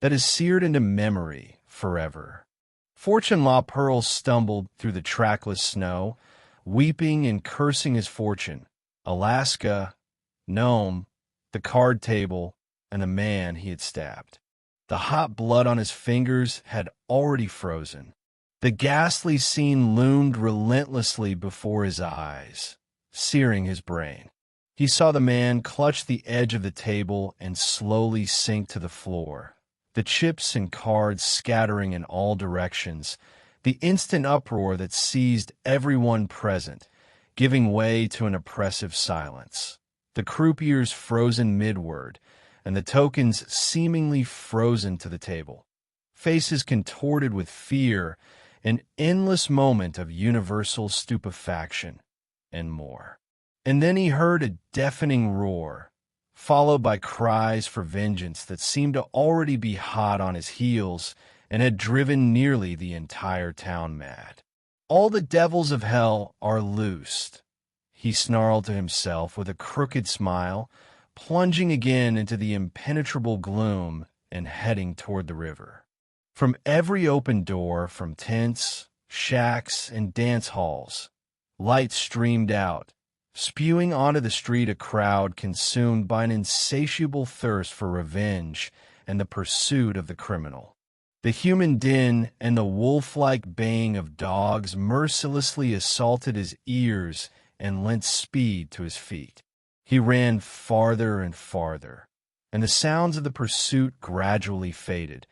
that is seared into memory forever. Fortune La Pirle stumbled through the trackless snow, weeping and cursing his fortune, Alaska, Nome, the card table, and the man he had stabbed. The hot blood on his fingers had already frozen. The ghastly scene loomed relentlessly before his eyes, searing his brain. He saw the man clutch the edge of the table and slowly sink to the floor, the chips and cards scattering in all directions, the instant uproar that seized everyone present, giving way to an oppressive silence, the croupiers frozen midward, and the tokens seemingly frozen to the table. Faces contorted with fear, an endless moment of universal stupefaction, and more. And then he heard a deafening roar, followed by cries for vengeance that seemed to already be hot on his heels and had driven nearly the entire town mad. "All the devils of hell are loosed," he snarled to himself with a crooked smile, plunging again into the impenetrable gloom and heading toward the river. From every open door, from tents, shacks, and dance halls, light streamed out, spewing onto the street a crowd consumed by an insatiable thirst for revenge and the pursuit of the criminal. The human din and the wolf-like baying of dogs mercilessly assaulted his ears and lent speed to his feet. He ran farther and farther, and the sounds of the pursuit gradually faded,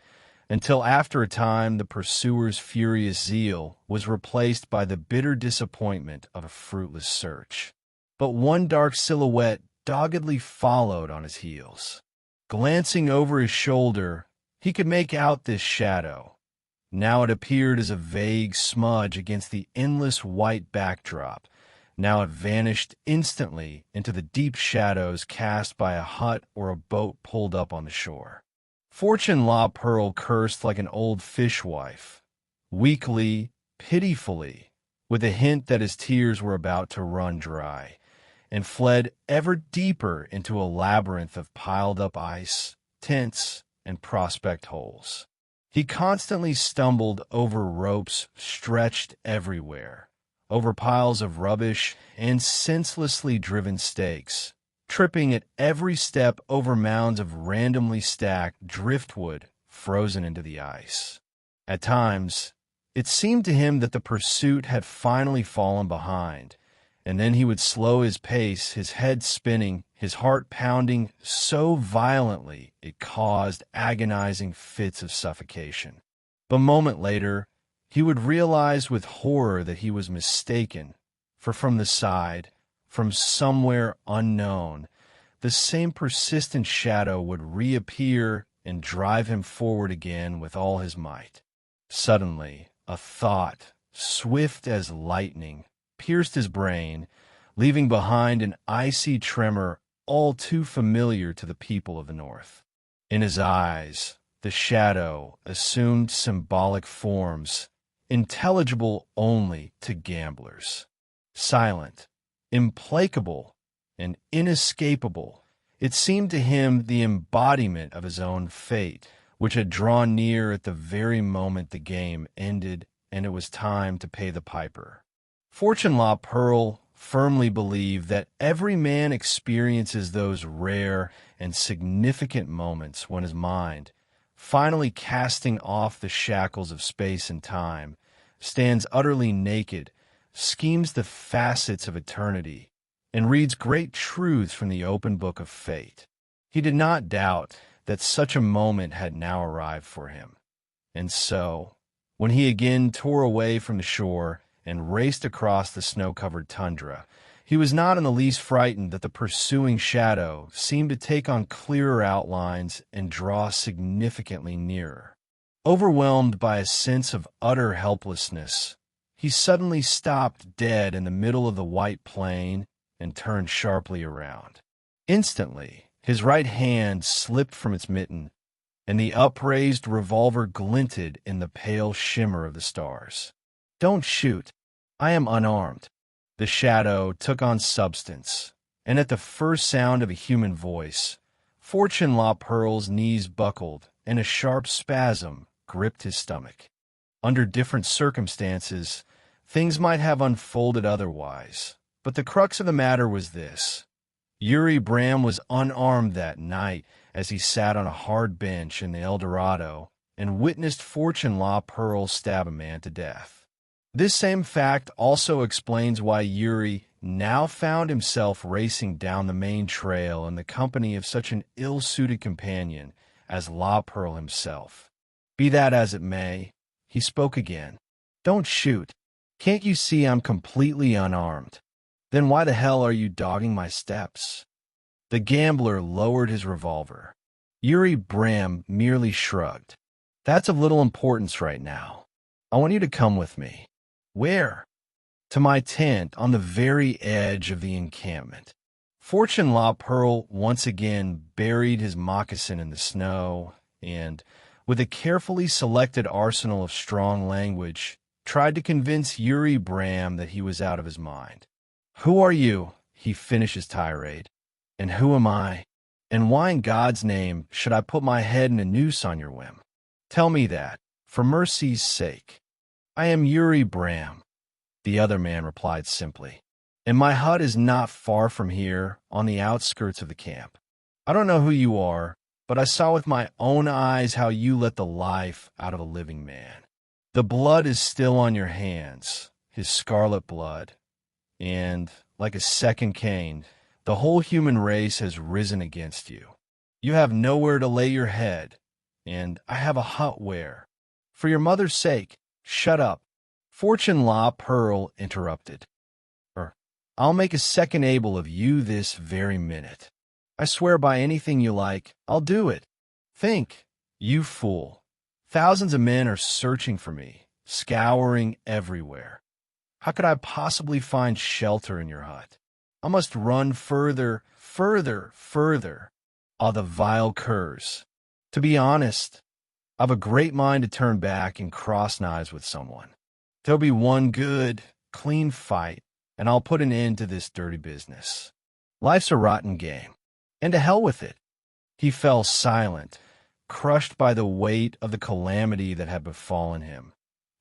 until after a time the pursuer's furious zeal was replaced by the bitter disappointment of a fruitless search. But one dark silhouette doggedly followed on his heels. Glancing over his shoulder, he could make out this shadow. Now it appeared as a vague smudge against the endless white backdrop. Now it vanished instantly into the deep shadows cast by a hut or a boat pulled up on the shore. Fortune La Pirle cursed like an old fishwife, weakly, pitifully, with a hint that his tears were about to run dry, and fled ever deeper into a labyrinth of piled-up ice, tents, and prospect holes. He constantly stumbled over ropes stretched everywhere, over piles of rubbish and senselessly driven stakes, tripping at every step over mounds of randomly stacked driftwood frozen into the ice. At times, it seemed to him that the pursuit had finally fallen behind, and then he would slow his pace, his head spinning, his heart pounding so violently it caused agonizing fits of suffocation. But a moment later, he would realize with horror that he was mistaken, for from the side, from somewhere unknown, the same persistent shadow would reappear and drive him forward again with all his might. Suddenly, a thought, swift as lightning, pierced his brain, leaving behind an icy tremor all too familiar to the people of the North. In his eyes, the shadow assumed symbolic forms, intelligible only to gamblers. Silent, implacable, and inescapable, it seemed to him the embodiment of his own fate, which had drawn near at the very moment the game ended and it was time to pay the piper. Fortune La Pirle firmly believed that every man experiences those rare and significant moments when his mind, finally casting off the shackles of space and time, stands utterly naked, schemes the facets of eternity, and reads great truths from the open book of fate. He did not doubt that such a moment had now arrived for him. And so, when he again tore away from the shore and raced across the snow-covered tundra, he was not in the least frightened that the pursuing shadow seemed to take on clearer outlines and draw significantly nearer. Overwhelmed by a sense of utter helplessness, he suddenly stopped dead in the middle of the white plain and turned sharply around. Instantly, his right hand slipped from its mitten, and the upraised revolver glinted in the pale shimmer of the stars. "Don't shoot. I am unarmed." The shadow took on substance, and at the first sound of a human voice, Fortune La Pirle's knees buckled and a sharp spasm gripped his stomach. Under different circumstances, things might have unfolded otherwise, but the crux of the matter was this. Uri Bram was unarmed that night as he sat on a hard bench in the El Dorado and witnessed fortune law Pirle stab a man to death. This same fact also explains why Uri now found himself racing down the main trail in the company of such an ill-suited companion as La Pirle himself. Be that as it may, he spoke again. "Don't shoot. Can't you see I'm completely unarmed? Then why the hell are you dogging my steps?" The gambler lowered his revolver. Uri Bram merely shrugged. "That's of little importance right now. I want you to come with me." "Where?" "To my tent on the very edge of the encampment." Fortune La Pirle once again buried his moccasin in the snow and, with a carefully selected arsenal of strong language, tried to convince Uri Bram that he was out of his mind. "Who are you?" he finished his tirade. "And who am I? And why in God's name should I put my head in a noose on your whim? Tell me that, for mercy's sake." "I am Uri Bram," the other man replied simply, "and my hut is not far from here, on the outskirts of the camp. I don't know who you are, but I saw with my own eyes how you let the life out of a living man. The blood is still on your hands, his scarlet blood, and, like a second Cain, the whole human race has risen against you. You have nowhere to lay your head, and I have a hut where. For your mother's sake, shut up." Fortune La Pirle interrupted. "I'll make a second Abel of you this very minute. I swear by anything you like, I'll do it. Think, you fool. Thousands of men are searching for me, scouring everywhere. How could I possibly find shelter in your hut? I must run further, further. Ah, the vile curs. To be honest, I've a great mind to turn back and cross knives with someone. There'll be one good, clean fight, and I'll put an end to this dirty business. Life's a rotten game, and to hell with it." He fell silent, crushed by the weight of the calamity that had befallen him,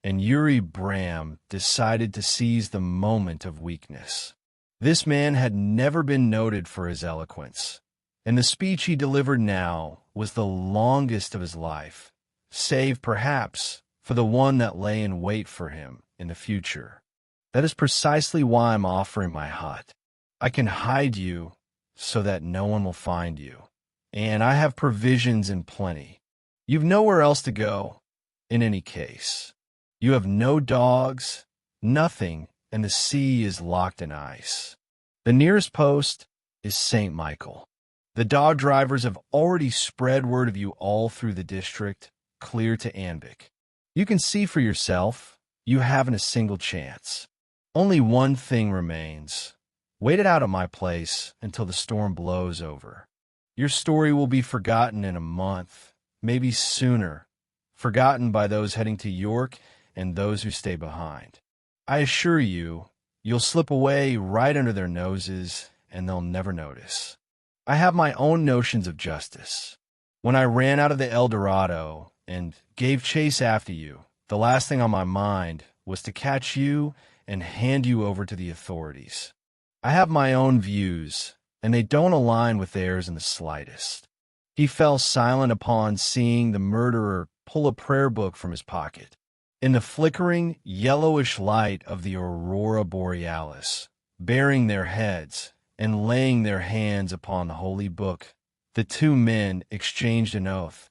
and Uri Bram decided to seize the moment of weakness. This man had never been noted for his eloquence, and the speech he delivered now was the longest of his life, save perhaps for the one that lay in wait for him in the future. "That is precisely why I'm offering my hut. I can hide you so that no one will find you, and I have provisions in plenty. You've nowhere else to go, in any case. You have no dogs, nothing, and the sea is locked in ice. The nearest post is St. Michael. The dog drivers have already spread word of you all through the district, clear to Anvik. You can see for yourself, you haven't a single chance. Only one thing remains. Wait it out at my place until the storm blows over. Your story will be forgotten in a month, maybe sooner, forgotten by those heading to York and those who stay behind. I assure you, you'll slip away right under their noses, and they'll never notice. I have my own notions of justice. When I ran out of the El Dorado and gave chase after you, the last thing on my mind was to catch you and hand you over to the authorities. I have my own views, and they don't align with theirs in the slightest." He fell silent upon seeing the murderer pull a prayer book from his pocket. In the flickering, yellowish light of the aurora borealis, baring their heads and laying their hands upon the holy book, the two men exchanged an oath.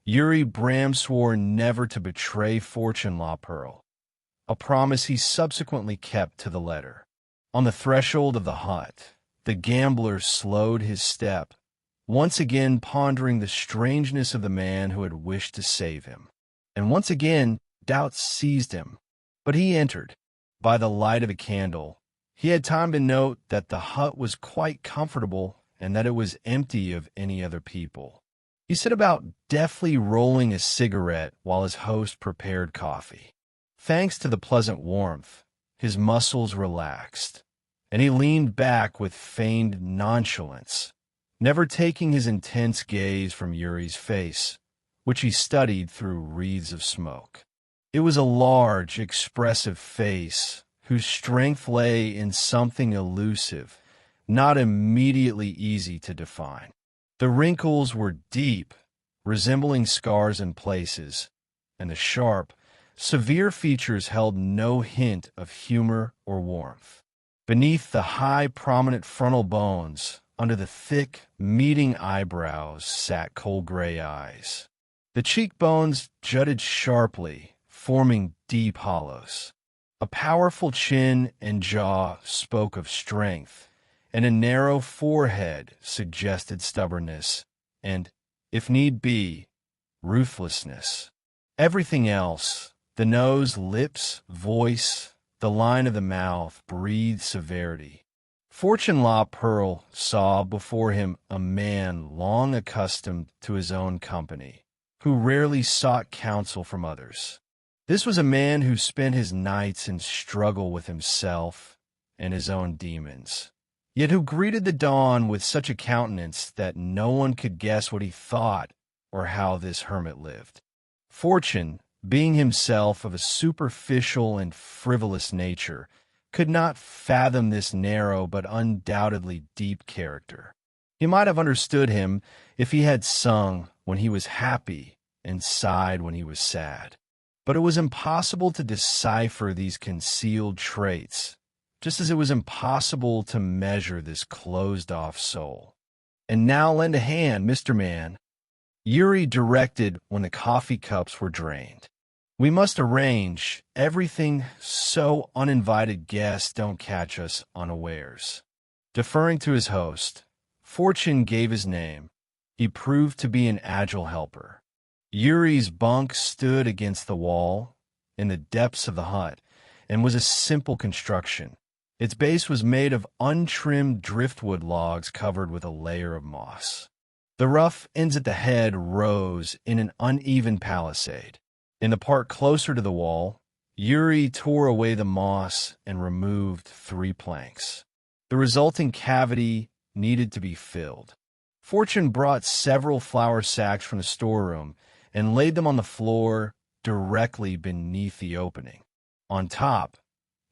Uri Bram swore never to betray Fortune La Pirle, a promise he subsequently kept to the letter. On the threshold of the hut, the gambler slowed his step, once again pondering the strangeness of the man who had wished to save him. And once again, doubts seized him. But he entered. By the light of a candle, he had time to note that the hut was quite comfortable and that it was empty of any other people. He set about deftly rolling a cigarette while his host prepared coffee. Thanks to the pleasant warmth, his muscles relaxed, and he leaned back with feigned nonchalance, never taking his intense gaze from Uri's face, which he studied through wreaths of smoke. It was a large, expressive face, whose strength lay in something elusive, not immediately easy to define. The wrinkles were deep, resembling scars in places, and the sharp, severe features held no hint of humor or warmth. Beneath the high, prominent frontal bones, under the thick, meeting eyebrows, sat cold gray eyes. The cheekbones jutted sharply, forming deep hollows. A powerful chin and jaw spoke of strength, and a narrow forehead suggested stubbornness and, if need be, ruthlessness. Everything else, the nose, lips, voice, the line of the mouth, breathed severity. Fortune La Pirle saw before him a man long accustomed to his own company, who rarely sought counsel from others. This was a man who spent his nights in struggle with himself and his own demons, yet who greeted the dawn with such a countenance that no one could guess what he thought or how this hermit lived. Fortune, being himself of a superficial and frivolous nature, could not fathom this narrow but undoubtedly deep character. He might have understood him if he had sung when he was happy and sighed when he was sad. But it was impossible to decipher these concealed traits, just as it was impossible to measure this closed-off soul. "And now lend a hand, Mr. Man," Uri directed when the coffee cups were drained. "We must arrange everything so uninvited guests don't catch us unawares." Deferring to his host, Fortune gave his name. He proved to be an agile helper. Uri's bunk stood against the wall in the depths of the hut and was a simple construction. Its base was made of untrimmed driftwood logs covered with a layer of moss. The rough ends at the head rose in an uneven palisade. In the part closer to the wall, Uri tore away the moss and removed 3 planks. The resulting cavity needed to be filled. Fortune brought several flour sacks from the storeroom and laid them on the floor directly beneath the opening. On top,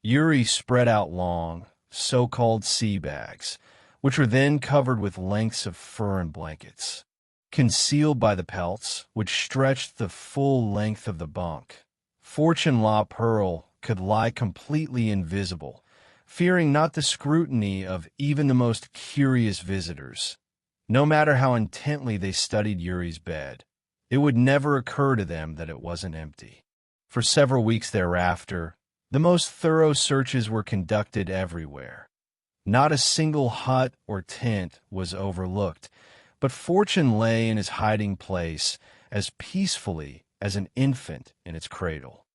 Uri spread out long, so-called sea bags, which were then covered with lengths of fur and blankets. Concealed by the pelts, which stretched the full length of the bunk, Fortune La Pirle could lie completely invisible, fearing not the scrutiny of even the most curious visitors. No matter how intently they studied Uri's bed, it would never occur to them that it wasn't empty. For several weeks thereafter, the most thorough searches were conducted everywhere. Not a single hut or tent was overlooked, but Fortune lay in his hiding place as peacefully as an infant in its cradle.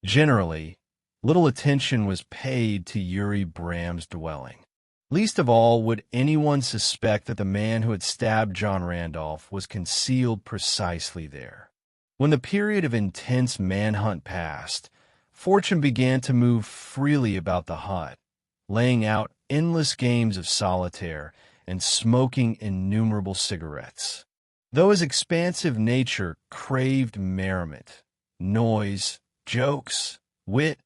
Generally, little attention was paid to Uri Bram's dwelling. Least of all would anyone suspect that the man who had stabbed John Randolph was concealed precisely there. When the period of intense manhunt passed, Fortune began to move freely about the hut, laying out endless games of solitaire and smoking innumerable cigarettes. Though his expansive nature craved merriment, noise, jokes, wit,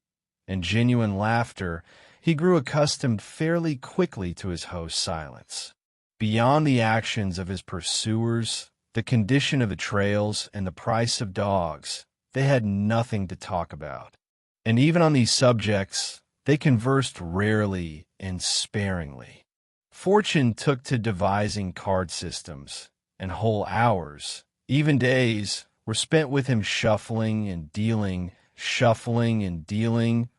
and genuine laughter, he grew accustomed fairly quickly to his host's silence. Beyond the actions of his pursuers, the condition of the trails, and the price of dogs, they had nothing to talk about. And even on these subjects, they conversed rarely and sparingly. Fortune took to devising card systems, and whole hours, even days, were spent with him shuffling and dealing,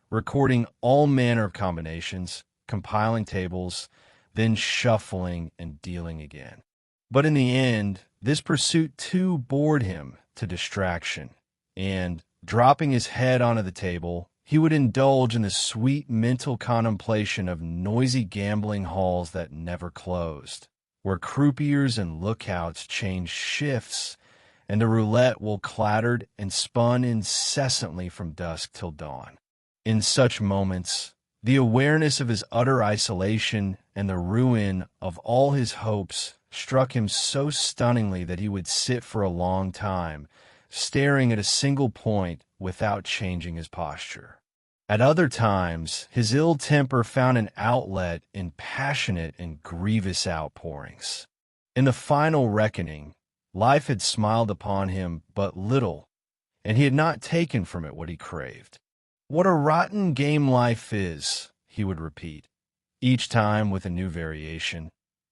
recording all manner of combinations, compiling tables, then shuffling and dealing again. But in the end, this pursuit too bored him to distraction, and, dropping his head onto the table, he would indulge in the sweet mental contemplation of noisy gambling halls that never closed, where croupiers and lookouts changed shifts, and the roulette wheel clattered and spun incessantly from dusk till dawn. In such moments, the awareness of his utter isolation and the ruin of all his hopes struck him so stunningly that he would sit for a long time, staring at a single point without changing his posture. At other times, his ill temper found an outlet in passionate and grievous outpourings. In the final reckoning, life had smiled upon him but little, and he had not taken from it what he craved. "What a rotten game life is," he would repeat, each time with a new variation,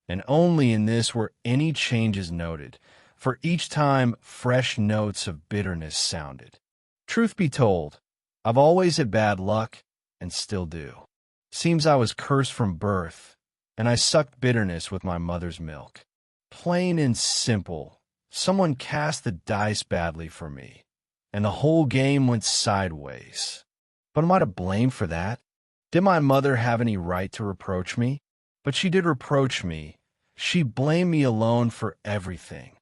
and only in this were any changes noted, for each time fresh notes of bitterness sounded. Truth be told, I've always had bad luck, and still do. Seems I was cursed from birth, and I sucked bitterness with my mother's milk. Plain and simple, someone cast the dice badly for me, and the whole game went sideways. But am I to blame for that? Did my mother have any right to reproach me? But she did reproach me. She blamed me alone for everything.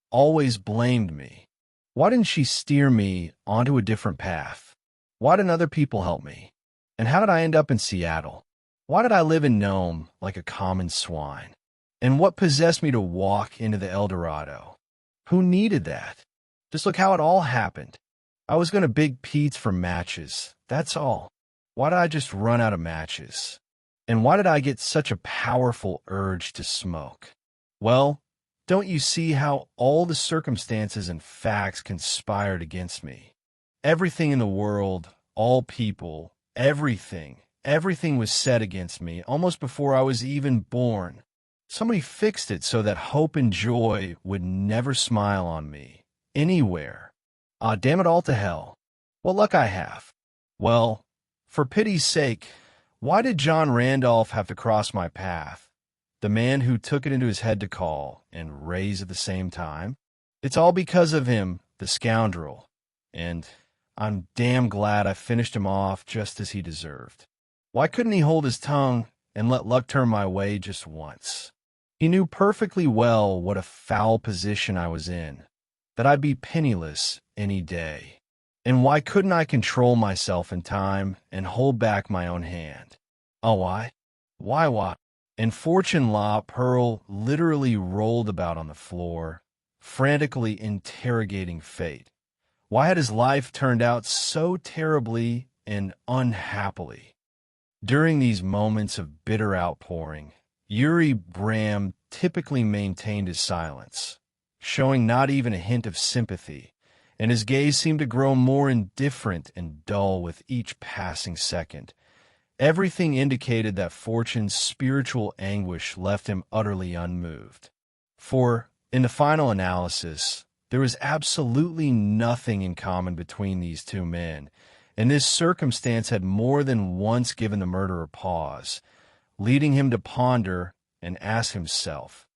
Always blamed me. Why didn't she steer me onto a different path? Why didn't other people help me? And how did I end up in Seattle? Why did I live in Nome like a common swine? And what possessed me to walk into the El Dorado? Who needed that? Just look how it all happened. I was going to big Pete's for matches, that's all. Why did I just run out of matches? And why did I get such a powerful urge to smoke? Well, don't you see how all the circumstances and facts conspired against me? Everything in the world, all people, everything was set against me almost before I was even born. Somebody fixed it so that hope and joy would never smile on me, anywhere. Ah, damn it all to hell. What luck I have. Well, for pity's sake, why did John Randolph have to cross my path? The man who took it into his head to call and raise at the same time? It's all because of him, the scoundrel. And I'm damn glad I finished him off just as he deserved. Why couldn't he hold his tongue and let luck turn my way just once? He knew perfectly well what a foul position I was in, that I'd be penniless any day. And why couldn't I control myself in time and hold back my own hand? Oh, why? Why? And Fortune La Pirle literally rolled about on the floor, frantically interrogating fate. Why had his life turned out so terribly and unhappily? During these moments of bitter outpouring, Uri Bram typically maintained his silence, showing not even a hint of sympathy, and his gaze seemed to grow more indifferent and dull with each passing second. Everything indicated that Fortune's spiritual anguish left him utterly unmoved. For, in the final analysis, there was absolutely nothing in common between these two men, and this circumstance had more than once given the murderer pause, leading him to ponder and ask himself,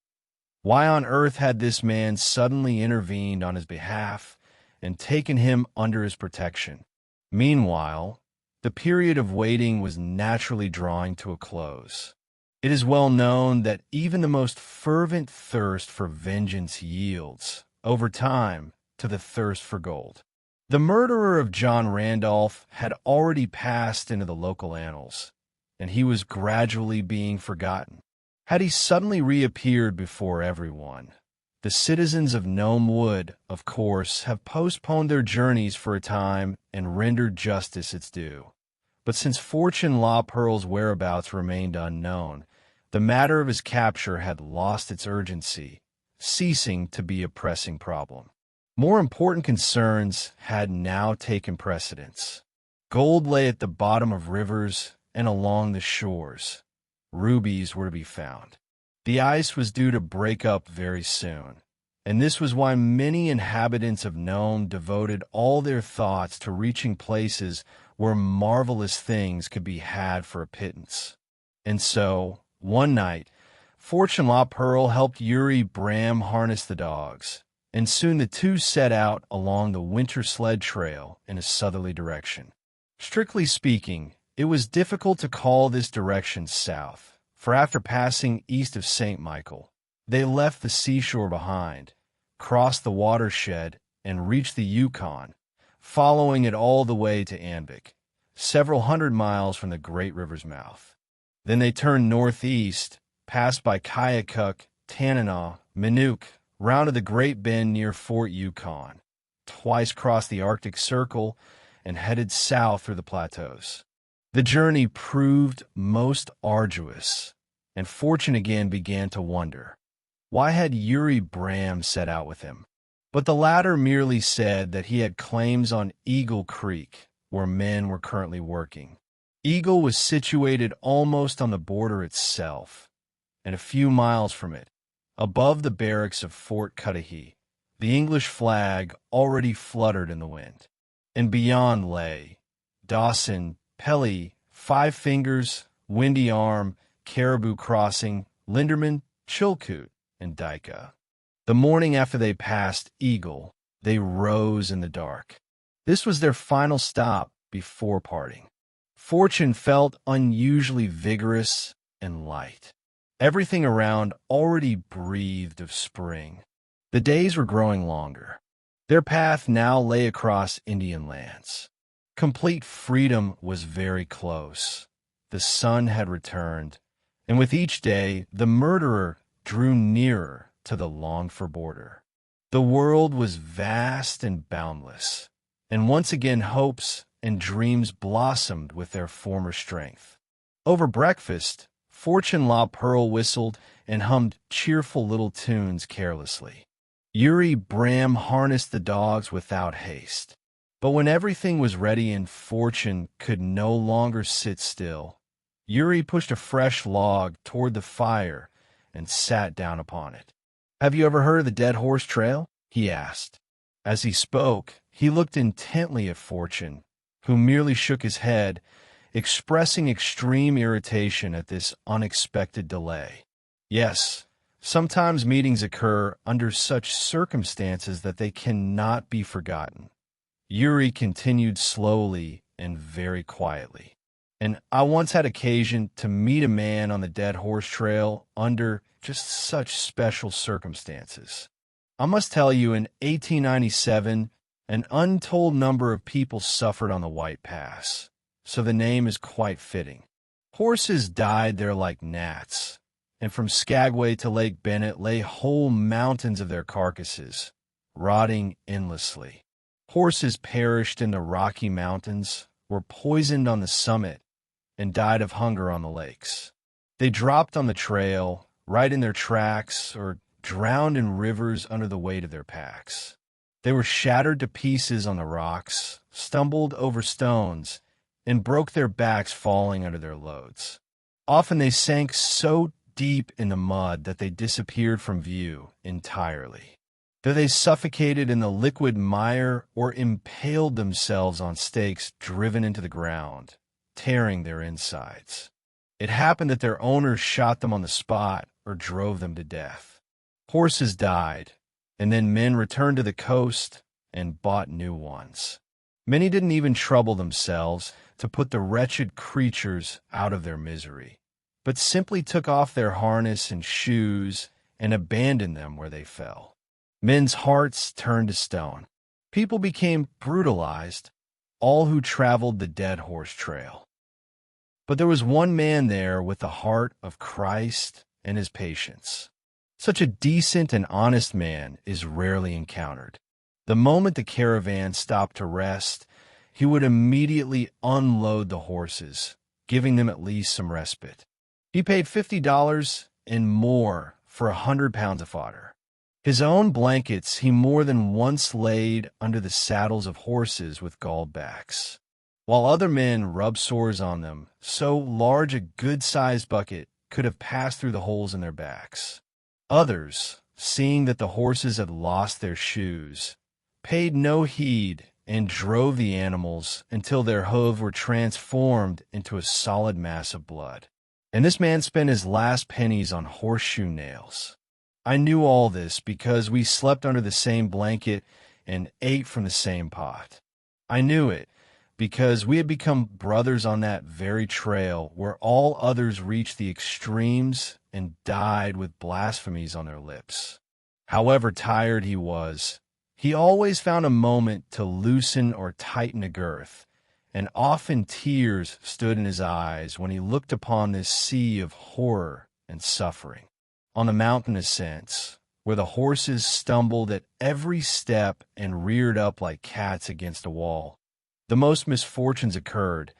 why on earth had this man suddenly intervened on his behalf and taken him under his protection? Meanwhile, the period of waiting was naturally drawing to a close. It is well known that even the most fervent thirst for vengeance yields, over time, to the thirst for gold. The murderer of John Randolph had already passed into the local annals, and he was gradually being forgotten. Had he suddenly reappeared before everyone, the citizens of Nome would, of course, have postponed their journeys for a time and rendered justice its due. But since Fortune La Pirle's whereabouts remained unknown, the matter of his capture had lost its urgency, ceasing to be a pressing problem. More important concerns had now taken precedence. Gold lay at the bottom of rivers and along the shores. Rubies were to be found. The ice was due to break up very soon, and this was why many inhabitants of Nome devoted all their thoughts to reaching places where marvelous things could be had for a pittance. And so, one night, Fortune La Pirle helped Uri Bram harness the dogs, and soon the two set out along the winter sled trail in a southerly direction. Strictly speaking, it was difficult to call this direction south, for after passing east of St. Michael, they left the seashore behind, crossed the watershed, and reached the Yukon, following it all the way to Anvik, several hundred miles from the great river's mouth. Then they turned northeast, passed by Kayakuk, Tanana, Minuk, round to the Great Bend near Fort Yukon, twice crossed the Arctic Circle, and headed south through the plateaus. The journey proved most arduous, and Fortune again began to wonder, why had Uri Bram set out with him? But the latter merely said that he had claims on Eagle Creek, where men were currently working. Eagle was situated almost on the border itself, and a few miles from it, above the barracks of Fort Cudahy, the English flag already fluttered in the wind. And beyond lay Dawson, Pirle, Five Fingers, Windy Arm, Caribou Crossing, Linderman, Chilkoot, and Dyka. The morning after they passed Eagle, they rose in the dark. This was their final stop before parting. Fortune felt unusually vigorous and light. Everything around already breathed of spring. The days were growing longer. Their path now lay across Indian lands. Complete freedom was very close. The sun had returned, and with each day, the murderer drew nearer to the longed-for border. The world was vast and boundless, and once again hopes and dreams blossomed with their former strength. Over breakfast, Fortune La Pirle whistled and hummed cheerful little tunes carelessly. Uri Bram harnessed the dogs without haste. But when everything was ready and Fortune could no longer sit still, Uri pushed a fresh log toward the fire and sat down upon it. "Have you ever heard of the Dead Horse Trail?" he asked. As he spoke, he looked intently at Fortune, who merely shook his head, expressing extreme irritation at this unexpected delay. "Yes, sometimes meetings occur under such circumstances that they cannot be forgotten." Uri continued slowly and very quietly. "And I once had occasion to meet a man on the Dead Horse Trail under just such special circumstances. I must tell you, in 1897, an untold number of people suffered on the White Pass, so the name is quite fitting. Horses died there like gnats, and from Skagway to Lake Bennett lay whole mountains of their carcasses, rotting endlessly. Horses perished in the Rocky Mountains, were poisoned on the summit, and died of hunger on the lakes. They dropped on the trail, right in their tracks, or drowned in rivers under the weight of their packs. They were shattered to pieces on the rocks, stumbled over stones, and broke their backs falling under their loads. Often they sank so deep in the mud that they disappeared from view entirely. Though they suffocated in the liquid mire or impaled themselves on stakes driven into the ground, tearing their insides. It happened that their owners shot them on the spot or drove them to death. Horses died, and then men returned to the coast and bought new ones. Many didn't even trouble themselves to put the wretched creatures out of their misery, but simply took off their harness and shoes and abandoned them where they fell. Men's hearts turned to stone. People became brutalized, all who traveled the Dead Horse Trail. But there was one man there with the heart of Christ and his patience. Such a decent and honest man is rarely encountered. The moment the caravan stopped to rest, he would immediately unload the horses, giving them at least some respite. He paid $50 and more for 100 pounds of fodder. His own blankets he more than once laid under the saddles of horses with galled backs, while other men rubbed sores on them so large a good-sized bucket could have passed through the holes in their backs. Others, seeing that the horses had lost their shoes, paid no heed and drove the animals until their hooves were transformed into a solid mass of blood. And this man spent his last pennies on horseshoe nails. I knew all this because we slept under the same blanket and ate from the same pot. I knew it because we had become brothers on that very trail where all others reached the extremes and died with blasphemies on their lips. However tired he was, he always found a moment to loosen or tighten a girth, and often tears stood in his eyes when he looked upon this sea of horror and suffering. On the mountain ascents, where the horses stumbled at every step and reared up like cats against a wall. The most misfortunes occurred,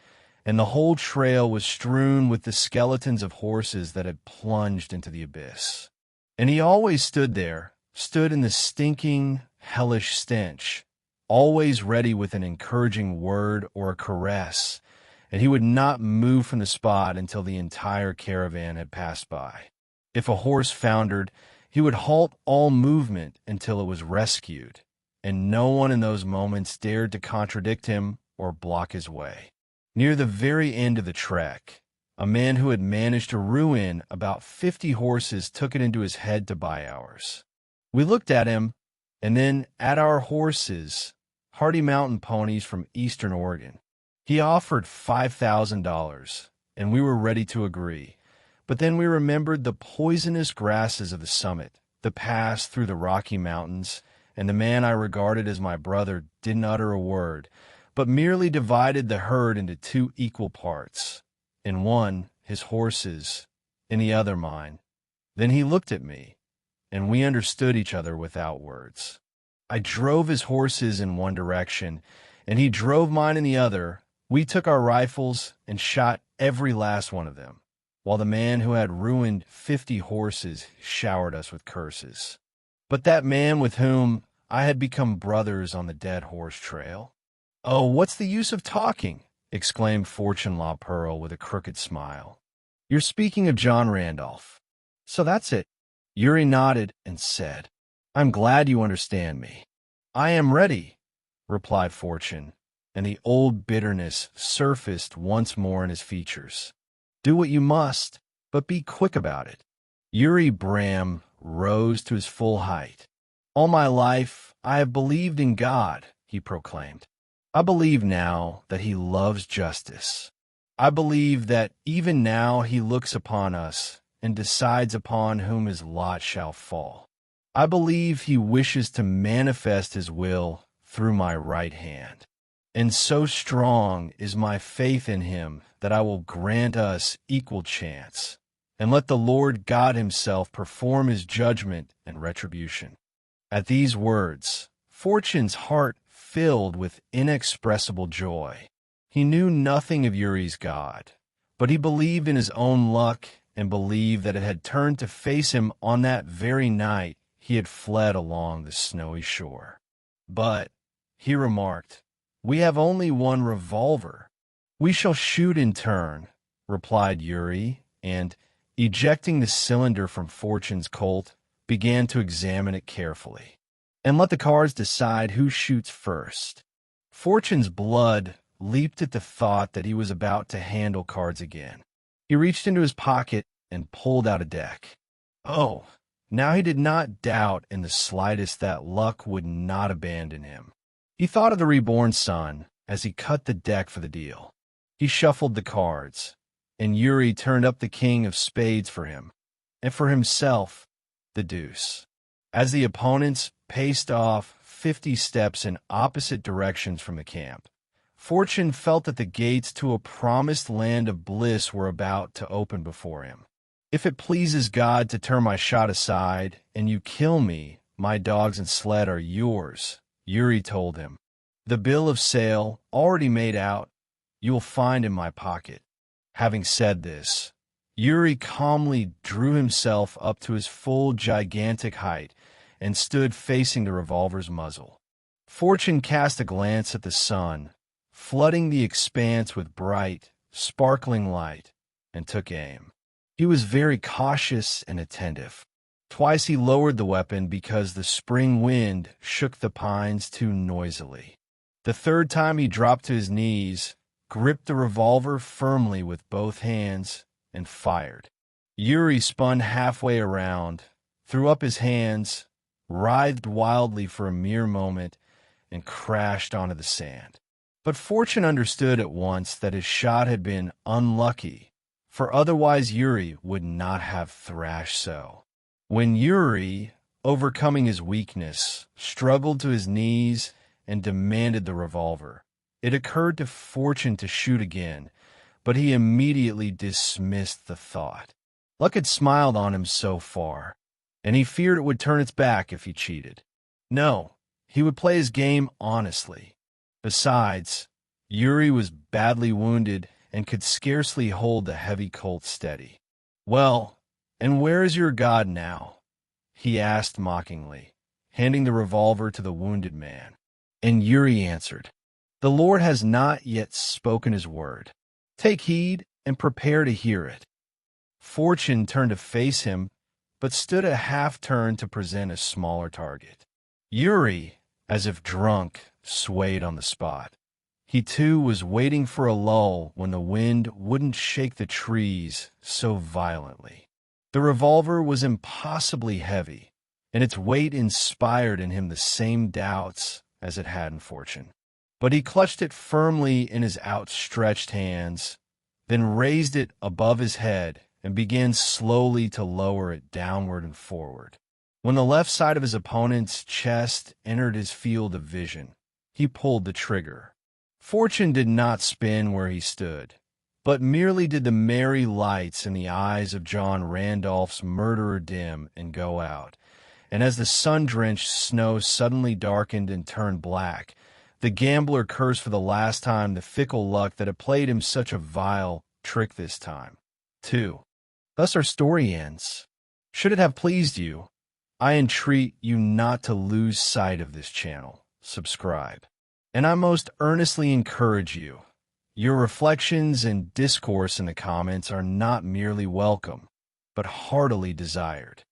and the whole trail was strewn with the skeletons of horses that had plunged into the abyss. And he always stood in the stinking, hellish stench, always ready with an encouraging word or a caress, and he would not move from the spot until the entire caravan had passed by. If a horse foundered, he would halt all movement until it was rescued, and no one in those moments dared to contradict him or block his way. Near the very end of the trek, a man who had managed to ruin about 50 horses took it into his head to buy ours. We looked at him, and then at our horses, hardy mountain ponies from eastern Oregon. He offered $5,000, and we were ready to agree. But then we remembered the poisonous grasses of the summit, the pass through the Rocky Mountains, and the man I regarded as my brother didn't utter a word, but merely divided the herd into 2 equal parts. In one, his horses, in the other, mine. Then he looked at me, and we understood each other without words. I drove his horses in one direction, and he drove mine in the other. We took our rifles and shot every last one of them, while the man who had ruined 50 horses showered us with curses. But that man with whom I had become brothers on the dead horse trail. "Oh, what's the use of talking?" exclaimed Fortune La Pirle with a crooked smile. "You're speaking of John Randolph. So that's it." Uri nodded and said, "I'm glad you understand me." "I am ready," replied Fortune, and the old bitterness surfaced once more in his features. "Do what you must, but be quick about it." Uri Bram rose to his full height. "All my life I have believed in God," he proclaimed. "I believe now that he loves justice. I believe that even now he looks upon us and decides upon whom his lot shall fall. I believe he wishes to manifest his will through my right hand. And so strong is my faith in him that I will grant us equal chance, and let the Lord God himself perform his judgment and retribution." At these words, Fortune's heart filled with inexpressible joy. He knew nothing of Uri's God, but he believed in his own luck and believed that it had turned to face him on that very night he had fled along the snowy shore. "But," he remarked, "we have only one revolver." "We shall shoot in turn," replied Uri, and, ejecting the cylinder from Fortune's Colt, began to examine it carefully. "And let the cards decide who shoots first." Fortune's blood leaped at the thought that he was about to handle cards again. He reached into his pocket and pulled out a deck. Oh, now he did not doubt in the slightest that luck would not abandon him. He thought of the reborn son as he cut the deck for the deal. He shuffled the cards, and Uri turned up the king of spades for him, and for himself, the deuce. As the opponents paced off 50 steps in opposite directions from the camp, Fortune felt that the gates to a promised land of bliss were about to open before him. "If it pleases God to turn my shot aside, and you kill me, my dogs and sled are yours," Uri told him. "The bill of sale, already made out, you will find in my pocket." Having said this, Uri calmly drew himself up to his full gigantic height and stood facing the revolver's muzzle. Fortune cast a glance at the sun, flooding the expanse with bright, sparkling light, and took aim. He was very cautious and attentive. Twice he lowered the weapon because the spring wind shook the pines too noisily. The third time he dropped to his knees, gripped the revolver firmly with both hands, and fired. Uri spun halfway around, threw up his hands, writhed wildly for a mere moment, and crashed onto the sand. But Fortune understood at once that his shot had been unlucky, for otherwise Uri would not have thrashed so. When Uri, overcoming his weakness, struggled to his knees and demanded the revolver, it occurred to Fortune to shoot again, but he immediately dismissed the thought. Luck had smiled on him so far, and he feared it would turn its back if he cheated. No, he would play his game honestly. Besides, Uri was badly wounded and could scarcely hold the heavy Colt steady. "Well, and where is your god now?" he asked mockingly, handing the revolver to the wounded man. And Uri answered, "The Lord has not yet spoken his word. Take heed and prepare to hear it." Fortune turned to face him, but stood a half turn to present a smaller target. Uri, as if drunk, swayed on the spot. He too was waiting for a lull when the wind wouldn't shake the trees so violently. The revolver was impossibly heavy, and its weight inspired in him the same doubts as it had in Fortune. But he clutched it firmly in his outstretched hands, then raised it above his head and began slowly to lower it downward and forward. When the left side of his opponent's chest entered his field of vision, he pulled the trigger. Fortune did not spin where he stood, but merely did the merry lights in the eyes of John Randolph's murderer dim and go out, and as the sun-drenched snow suddenly darkened and turned black, the gambler cursed for the last time the fickle luck that had played him such a vile trick this time. 2. Thus our story ends. Should it have pleased you, I entreat you not to lose sight of this channel. Subscribe. And I most earnestly encourage you. Your reflections and discourse in the comments are not merely welcome, but heartily desired.